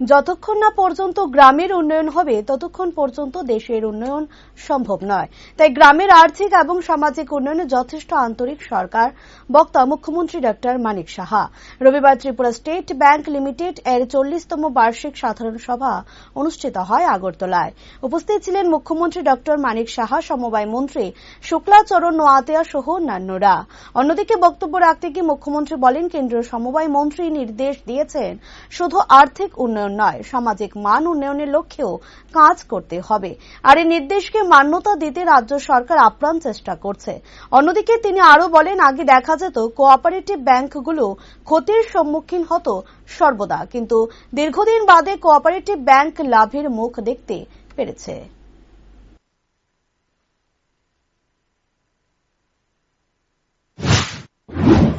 যতক্ষণ না পর্যন্ত গ্রামের উন্নয়ন হবে ততক্ষণ পর্যন্ত দেশের উন্নয়ন সম্ভব নয়। তাই গ্রামের আর্থিক এবং সামাজিক উন্নয়নে যথেষ্ট আন্তরিক সরকার, বক্তা মুখ্যমন্ত্রী ডক্টর মানিক সাহা। রবিবার ত্রিপুরা স্টেট ব্যাংক লিমিটেড এর 40তম বার্ষিক সাধারণ সভা অনুষ্ঠিত হয় আগরতলায়। উপস্থিত ছিলেন মুখ্যমন্ত্রী ডক্টর মানিক সাহা, সমবায় মন্ত্রী শুক্লাচরণ নোয়াতিয়া সহ অন্যান্যরা। অন্যদিকে বক্তব্য রাখতে গিয়ে মুখ্যমন্ত্রী বলেন, কেন্দ্রীয় সমবায় মন্ত্রী নির্দেশ দিয়েছেন শুধু আর্থিক উন্নয়ন নয়, সামাজিক মান উন্নয়নের লক্ষ্যেও কাজ করতে হবে। আর এই নির্দেশকে মান্যতা দিতে রাজ্য সরকার আপ্রাণ চেষ্টা করছে। অন্যদিকে তিনি আরো বলেন, আগে দেখা যেত কোঅপারেটিভ ব্যাংকগুলো ক্ষতির সম্মুখীন হতো সর্বদা, কিন্তু দীর্ঘদিন বাদে কোঅপারেটিভ ব্যাংক লাভের মুখ দেখতে পেরেছে।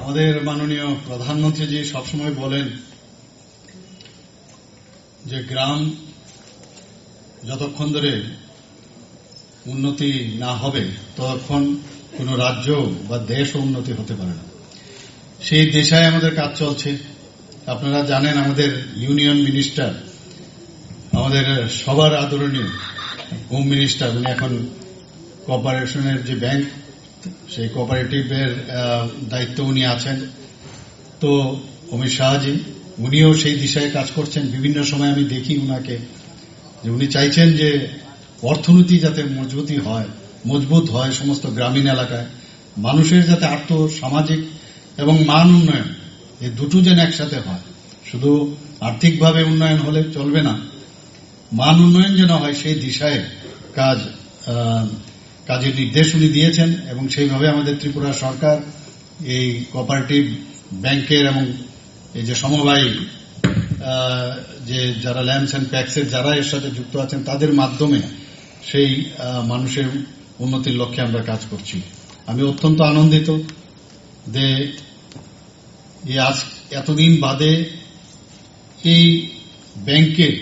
আমাদের মাননীয় প্রধানমন্ত্রীজি সবসময় বলেন যে গ্রাম যতক্ষণ ধরে উন্নতি না হবে ততক্ষণ কোন রাজ্য বা দেশও উন্নতি হতে পারে না। সেই দিশায় আমাদের কাজ চলছে। আপনারা জানেন আমাদের ইউনিয়ন মিনিস্টার, আমাদের সবার আদরণীয় হোম মিনিস্টার, উনি এখন কোঅপারেশনের যে ব্যাংক সেই কোঅপারেটিভের দায়িত্ব উনি আছেন। তো অমিত শাহজি উনিও সেই দিশায় কাজ করছেন। বিভিন্ন সময় আমি দেখি উনাকে যে উনি চাইছেন যে অর্থনীতি যাতে মজবুত হয় সমস্ত গ্রামীণ এলাকায়, মানুষের যাতে আর্থ সামাজিক এবং মান উন্নয়ন এই দুটো যেন একসাথে হয়। শুধু আর্থিকভাবে উন্নয়ন হলে চলবে না, মান উন্নয়ন যেন হয় সেই দিশায় কাজের নির্দেশ উনি দিয়েছেন। এবং সেইভাবে আমাদের ত্রিপুরা সরকার এই কোঅপারেটিভ ব্যাংকের এবং এই যে সমবায় যে যারা ল্যান্ডস অ্যান্ড প্যাক্সের যারা এর সাথে যুক্ত আছেন তাদের মাধ্যমে সেই মানুষের উন্নতির লক্ষ্যে আমরা কাজ করছি। আমি অত্যন্ত আনন্দিত যে আজ এতদিন বাদে এই ব্যাংকের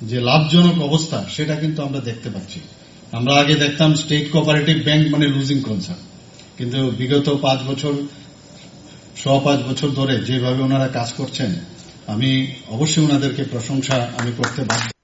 যে লাভজনক অবস্থা সেটা কিন্তু আমরা দেখতে পাচ্ছি। আমরা আগে দেখতাম স্টেট কোঅপারেটিভ ব্যাংক মানে লুজিং কনসার্ন, কিন্তু বিগত 5 বছর ধরে যেভাবে ওনারা কাজ করছেন আমি অবশ্যই ওনাদেরকে প্রশংসা করতে বাধ্য।